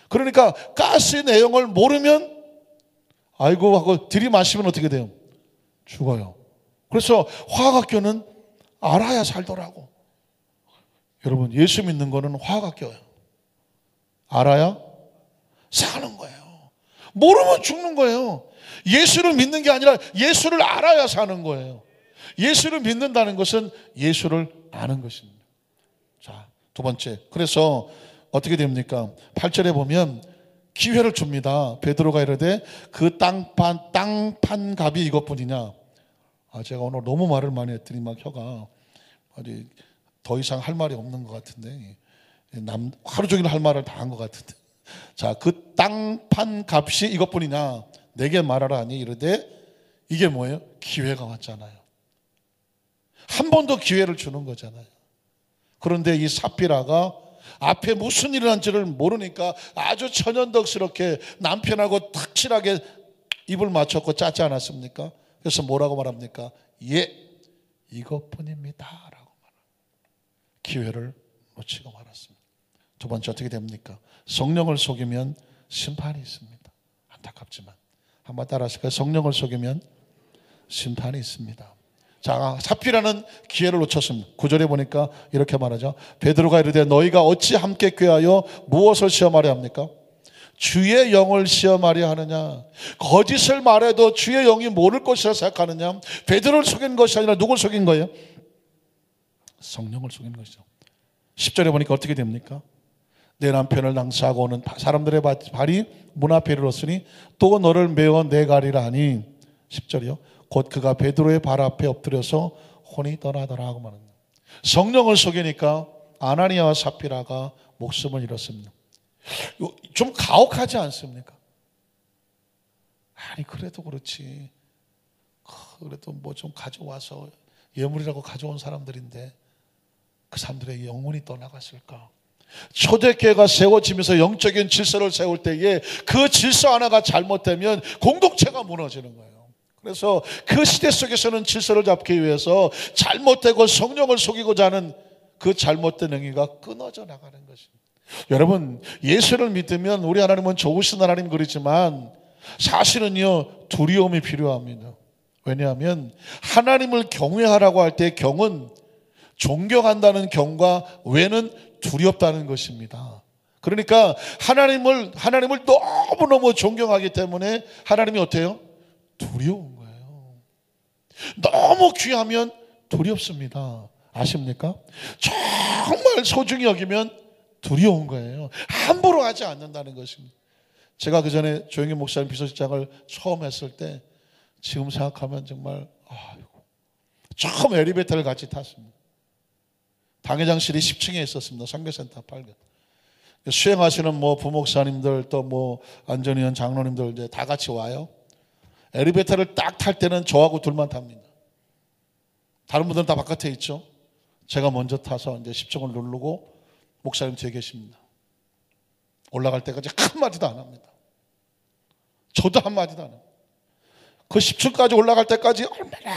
그러니까 가스의 내용을 모르면 아이고 하고 들이마시면 어떻게 돼요? 죽어요. 그래서 화학학교는 알아야 살더라고. 여러분, 예수 믿는 거는 화학학교예요. 알아야 사는 거예요. 모르면 죽는 거예요. 예수를 믿는 게 아니라 예수를 알아야 사는 거예요. 예수를 믿는다는 것은 예수를 아는 것입니다. 자, 두 번째. 그래서 어떻게 됩니까? 8절에 보면 기회를 줍니다. 베드로가 이르되 그 땅판 값이 이것뿐이냐. 제가 오늘 너무 말을 많이 했더니 막 혀가 아주 더 이상 할 말이 없는 것 같은데, 하루 종일 할 말을 다 한 것 같은데. 자, 그 땅판 값이 이것뿐이냐. 내게 말하라 하니 이르되, 이게 뭐예요? 기회가 왔잖아요. 한 번 더 기회를 주는 거잖아요. 그런데 이 삽비라가 앞에 무슨 일이 난지를 모르니까 아주 천연덕스럽게 남편하고 탁칠하게 입을 맞췄고 짜지 않았습니까? 그래서 뭐라고 말합니까? 예, 이것뿐입니다 라고 말합니다. 기회를 놓치고 말았습니다. 두 번째 어떻게 됩니까? 성령을 속이면 심판이 있습니다. 안타깝지만 한번 따라하실까요? 성령을 속이면 심판이 있습니다. 자, 삽비라는 기회를 놓쳤습니다. 9절에 보니까 이렇게 말하죠. 베드로가 이르되 너희가 어찌 함께 꾀하여 무엇을 시험하려 합니까? 주의 영을 시험하려 하느냐? 거짓을 말해도 주의 영이 모를 것이라 생각하느냐? 베드로를 속인 것이 아니라 누굴 속인 거예요? 성령을 속인 것이죠. 10절에 보니까 어떻게 됩니까? 내 남편을 낭사하고 오는 사람들의 발이 문 앞에 이르렀으니 또 너를 메어 내가리라 하니, 10절이요. 곧 그가 베드로의 발 앞에 엎드려서 혼이 떠나더라 하고 말합니다. 성령을 속이니까 아나니아와 삽비라가 목숨을 잃었습니다. 좀 가혹하지 않습니까? 아니 그래도 그렇지, 그래도 뭐 좀 가져와서 예물이라고 가져온 사람들인데 그 사람들의 영혼이 떠나갔을까? 초대교회가 세워지면서 영적인 질서를 세울 때에 그 질서 하나가 잘못되면 공동체가 무너지는 거예요. 그래서 그 시대 속에서는 질서를 잡기 위해서 잘못되고 성령을 속이고자 하는 그 잘못된 행위가 끊어져 나가는 것입니다. 여러분, 예수를 믿으면 우리 하나님은 좋으신 하나님 그러지만 사실은요, 두려움이 필요합니다. 왜냐하면 하나님을 경외하라고 할 때 경은 존경한다는 경과 외는 두렵다는 것입니다. 그러니까 하나님을 너무너무 존경하기 때문에 하나님이 어때요? 두려운 거예요. 너무 귀하면 두렵습니다. 아십니까? 정말 소중히 여기면 두려운 거예요. 함부로 하지 않는다는 것입니다. 제가 그 전에 조영기 목사님 비서실장을 처음 했을 때 지금 생각하면 정말 처음 엘리베이터를 같이 탔습니다. 당회장실이 10층에 있었습니다. 선교센터 8개. 수행하시는 뭐 부목사님들 또 뭐 안전위원 장로님들 이제 다 같이 와요. 엘리베이터를 딱 탈 때는 저하고 둘만 탑니다. 다른 분들은 다 바깥에 있죠. 제가 먼저 타서 이제 10층을 누르고 목사님 뒤에 계십니다. 올라갈 때까지 한마디도 안 합니다. 저도 한마디도 안 합니다. 그 10층까지 올라갈 때까지 얼마나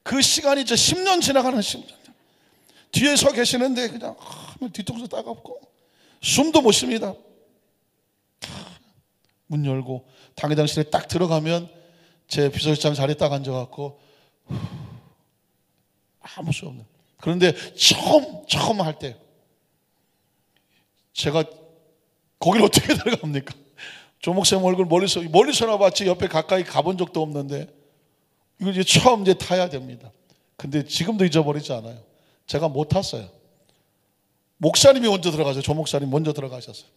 그 시간이 이제 10년 지나가는 10년. 뒤에 서 계시는데 그냥 뒤통수 따갑고 숨도 못 쉽니다. 문 열고 당회장실에 딱 들어가면 제 비서실장 자리에 딱 앉아갖고 아무 수 없는. 그런데 처음 할 때 제가 거길 어떻게 들어갑니까? 조 목사님 얼굴 멀리서나 봤지 옆에 가까이 가본 적도 없는데 이걸 이제 처음 이제 타야 됩니다. 근데 지금도 잊어버리지 않아요. 제가 못 탔어요. 목사님이 먼저 들어가서 조 목사님 먼저 들어가셨어요.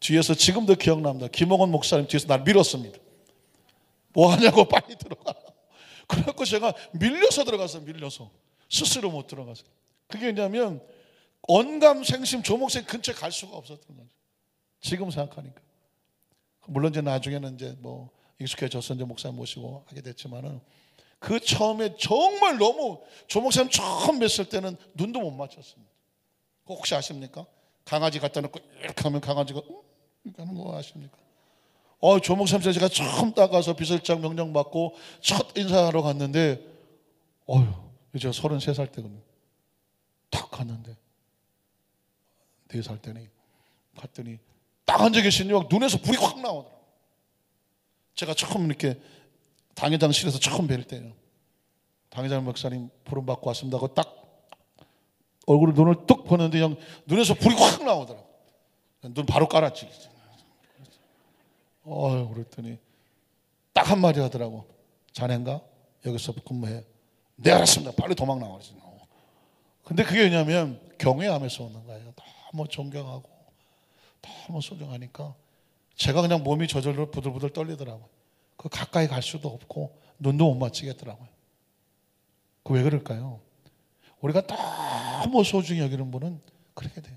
뒤에서 지금도 기억납니다. 김홍원 목사님 뒤에서 날 밀었습니다. 뭐 하냐고 빨리 들어가. 그래갖고 제가 밀려서 들어갔어요. 밀려서. 스스로 못 들어가서. 그게 뭐냐면 언감생심 조 목사님 근처에 갈 수가 없었던 거죠. 지금 생각하니까. 물론 이제 나중에는 이제 뭐 익숙해져서 이제 목사님 모시고 하게 됐지만은 그 처음에 정말 너무 조 목사님 처음 뵀을 때는 눈도 못 맞췄습니다. 혹시 아십니까? 강아지 갖다 놓고 이렇게 하면 강아지가 이렇게 하는 거 아십니까? 조 목사님 제가 처음 따가서 비서실장 명령 받고 첫 인사하러 갔는데 이제 33살 때거든요. 탁 갔는데 4살 때니 갔더니 딱 앉아 계시니 막 눈에서 불이 확 나오더라고요. 제가 처음 이렇게 당회장실에서 처음 뵐 때요. 당회장 목사님 부름 받고 왔습니다 하고 딱 얼굴을 눈을 뚝 보는데 그냥 눈에서 불이 확 나오더라고요. 눈 바로 깔았지. 그랬더니 딱 한마디 하더라고. 자네인가? 여기서 근무해. 네 알았습니다. 빨리 도망 나와. 근데 그게 왜냐면 경외함에서 오는 거예요. 너무 존경하고 너무 소중하니까 제가 그냥 몸이 저절로 부들부들 떨리더라고요. 그 가까이 갈 수도 없고 눈도 못 맞추겠더라고요. 그 왜 그럴까요? 우리가 너무 소중히 여기는 분은 그렇게 돼요.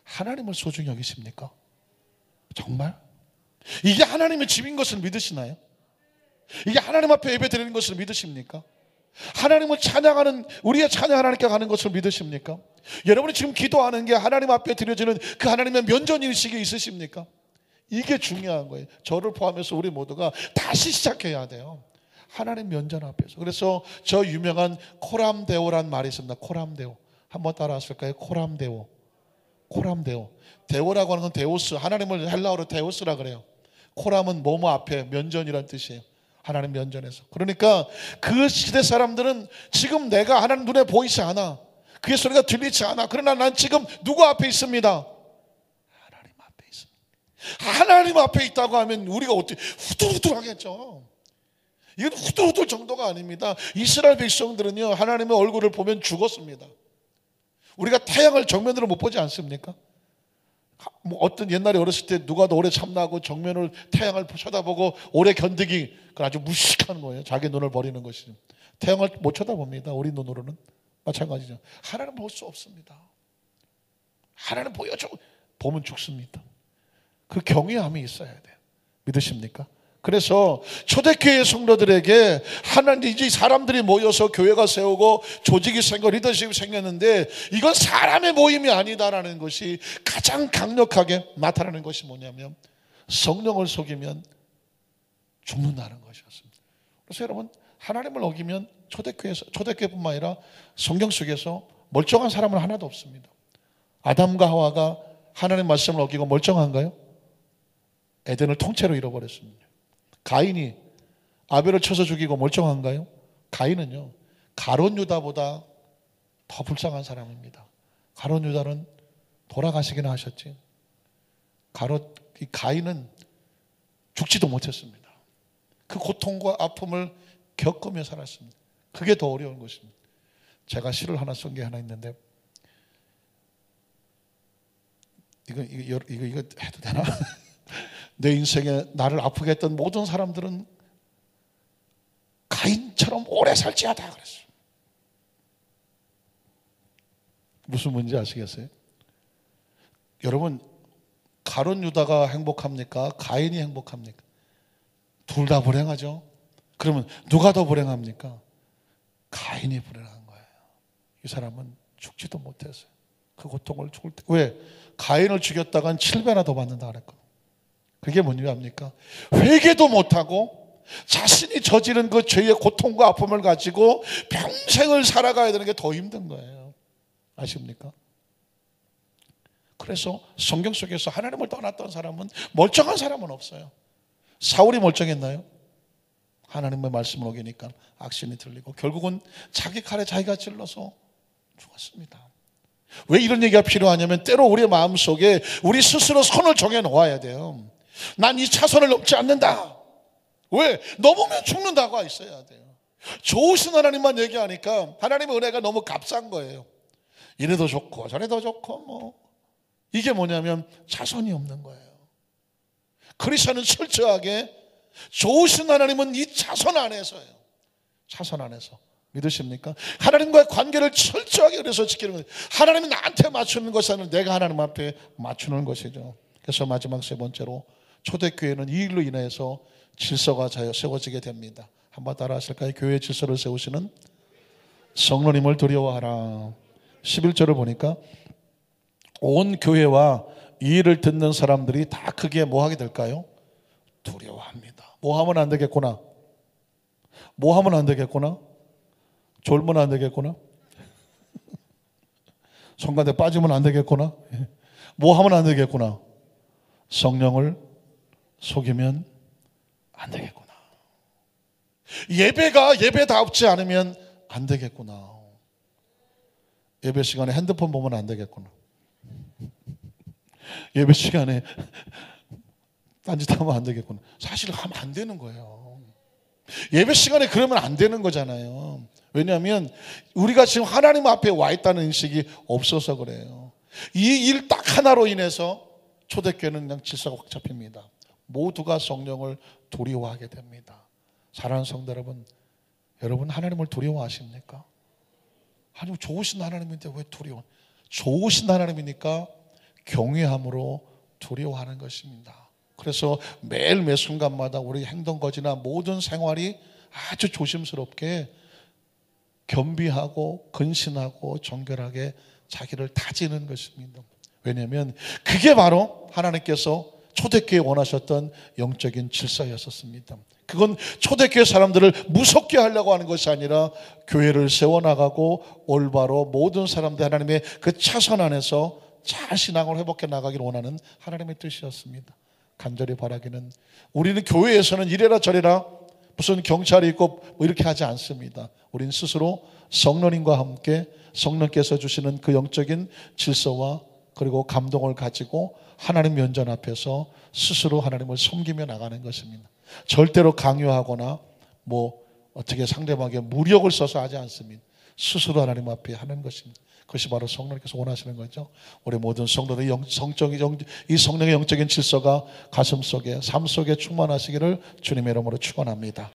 하나님을 소중히 여기십니까? 정말? 이게 하나님의 집인 것을 믿으시나요? 이게 하나님 앞에 예배 드리는 것을 믿으십니까? 하나님을 찬양하는 우리의 찬양 하나님께 가는 것을 믿으십니까? 여러분이 지금 기도하는 게 하나님 앞에 드려지는 그 하나님의 면전일식이 있으십니까? 이게 중요한 거예요. 저를 포함해서 우리 모두가 다시 시작해야 돼요. 하나님 면전 앞에서. 그래서 저 유명한 코람데오란 말이 있습니다. 코람데오. 한번 따라하실까요? 코람데오. 코람데오. 데오라고 하는 건 데오스. 하나님을 헬라어로 데오스라 그래요. 코람은 뭐뭐 앞에 면전이란 뜻이에요. 하나님 면전에서. 그러니까 그 시대 사람들은 지금 내가 하나님 눈에 보이지 않아. 그의 소리가 들리지 않아. 그러나 난 지금 누구 앞에 있습니다? 하나님 앞에 있습니다. 하나님 앞에 있다고 하면 우리가 어떻게 후들후들하겠죠. 이건 후들후들 정도가 아닙니다. 이스라엘 백성들은요 하나님의 얼굴을 보면 죽었습니다. 우리가 태양을 정면으로 못 보지 않습니까? 뭐 어떤 옛날에 어렸을 때 누가 더 오래 참나고 정면을 태양을 쳐다보고 오래 견디기 그건 아주 무식한 거예요. 자기 눈을 버리는 것이죠. 태양을 못 쳐다봅니다. 우리 눈으로는 마찬가지죠. 하나님 볼 수 없습니다. 하나님 보면 죽습니다. 그 경외함이 있어야 돼요. 믿으십니까? 그래서 초대교회 성도들에게 하나님 이제 사람들이 모여서 교회가 세우고 조직이 생겨 리더십이 생겼는데 이건 사람의 모임이 아니다라는 것이 가장 강력하게 나타나는 것이 뭐냐면 성령을 속이면 죽는다는 것이었습니다. 그래서 여러분 하나님을 어기면 초대교회뿐만 아니라 성경 속에서 멀쩡한 사람은 하나도 없습니다. 아담과 하와가 하나님 말씀을 어기고 멀쩡한가요? 에덴을 통째로 잃어버렸습니다. 가인이 아벨을 쳐서 죽이고 멀쩡한가요? 가인은요 가룟 유다보다 더 불쌍한 사람입니다. 가룟 유다는 돌아가시기나 하셨지. 가인은 죽지도 못했습니다. 그 고통과 아픔을 겪으며 살았습니다. 그게 더 어려운 것입니다. 제가 시를 하나 쓴 게 하나 있는데 이거 해도 되나? 내 인생에 나를 아프게 했던 모든 사람들은 가인처럼 오래 살지어다 그랬어요. 무슨 문제 아시겠어요? 여러분 가룟 유다가 행복합니까? 가인이 행복합니까? 둘 다 불행하죠. 그러면 누가 더 불행합니까? 가인이 불행한 거예요. 이 사람은 죽지도 못했어요. 그 고통을 죽을 때. 왜? 가인을 죽였다간 7배나 더 받는다 그랬거든. 그게 뭔 의미입니까? 회개도 못하고 자신이 저지른 그 죄의 고통과 아픔을 가지고 평생을 살아가야 되는 게 더 힘든 거예요. 아십니까? 그래서 성경 속에서 하나님을 떠났던 사람은, 멀쩡한 사람은 없어요. 사울이 멀쩡했나요? 하나님의 말씀을 어기니까 악신이 들리고 결국은 자기 칼에 자기가 찔러서 죽었습니다. 왜 이런 얘기가 필요하냐면, 때로 우리의 마음속에 우리 스스로 선을 정해 놓아야 돼요. 난 이 차선을 넘지 않는다. 왜? 넘으면 죽는다고 있어야 돼요. 좋으신 하나님만 얘기하니까 하나님의 은혜가 너무 값싼 거예요. 이래도 좋고 저래도 좋고 뭐, 이게 뭐냐면 차선이 없는 거예요. 그리스도는 철저하게 좋으신 하나님은 이 차선 안에서예요. 차선 안에서. 믿으십니까? 하나님과의 관계를 철저하게 그래서 지키는 거예요. 하나님이 나한테 맞추는 것이 아니라 내가 하나님 앞에 맞추는 것이죠. 그래서 마지막 세 번째로, 초대교회는 이 일로 인해서 질서가 세워지게 됩니다. 한번 따라 하실까요? 교회의 질서를 세우시는 성령님을 두려워하라. 11절을 보니까 온 교회와 이 일을 듣는 사람들이 다 크게 뭐 하게 될까요? 두려워합니다. 뭐 하면 안 되겠구나. 뭐 하면 안 되겠구나. 졸면 안 되겠구나. 성가대 빠지면 안 되겠구나. 뭐 하면 안 되겠구나. 성령을 속이면 안 되겠구나. 예배가 예배답지 않으면 안 되겠구나. 예배 시간에 핸드폰 보면 안 되겠구나. 예배 시간에 딴짓하면 안 되겠구나. 사실 하면 안 되는 거예요. 예배 시간에 그러면 안 되는 거잖아요. 왜냐하면 우리가 지금 하나님 앞에 와 있다는 인식이 없어서 그래요. 이 일 딱 하나로 인해서 초대교회는 그냥 질서가 확 잡힙니다. 모두가 성령을 두려워하게 됩니다. 사랑하는 성도 여러분, 여러분 하나님을 두려워하십니까? 하나님 좋으신 하나님인데 왜 두려워? 좋으신 하나님이니까 경외함으로 두려워하는 것입니다. 그래서 매일 매 순간마다 우리 행동거지나 모든 생활이 아주 조심스럽게 겸비하고 근신하고 정결하게 자기를 다지는 것입니다. 왜냐하면 그게 바로 하나님께서 초대교회에 원하셨던 영적인 질서였었습니다. 그건 초대교회 사람들을 무섭게 하려고 하는 것이 아니라 교회를 세워나가고 올바로 모든 사람들 하나님의 그 차선 안에서 잘 신앙을 회복해 나가기를 원하는 하나님의 뜻이었습니다. 간절히 바라기는, 우리는 교회에서는 이래라 저래라 무슨 경찰이 있고 뭐 이렇게 하지 않습니다. 우리는 스스로 성령님과 함께 성령께서 주시는 그 영적인 질서와 그리고 감동을 가지고 하나님 면전 앞에서 스스로 하나님을 섬기며 나가는 것입니다. 절대로 강요하거나 뭐 어떻게 상대방에게 무력을 써서 하지 않습니다. 스스로 하나님 앞에 하는 것입니다. 그것이 바로 성령께서 원하시는 거죠. 우리 모든 성도들의 이 성령의 영적인 질서가 가슴 속에 삶 속에 충만하시기를 주님의 이름으로 축원합니다.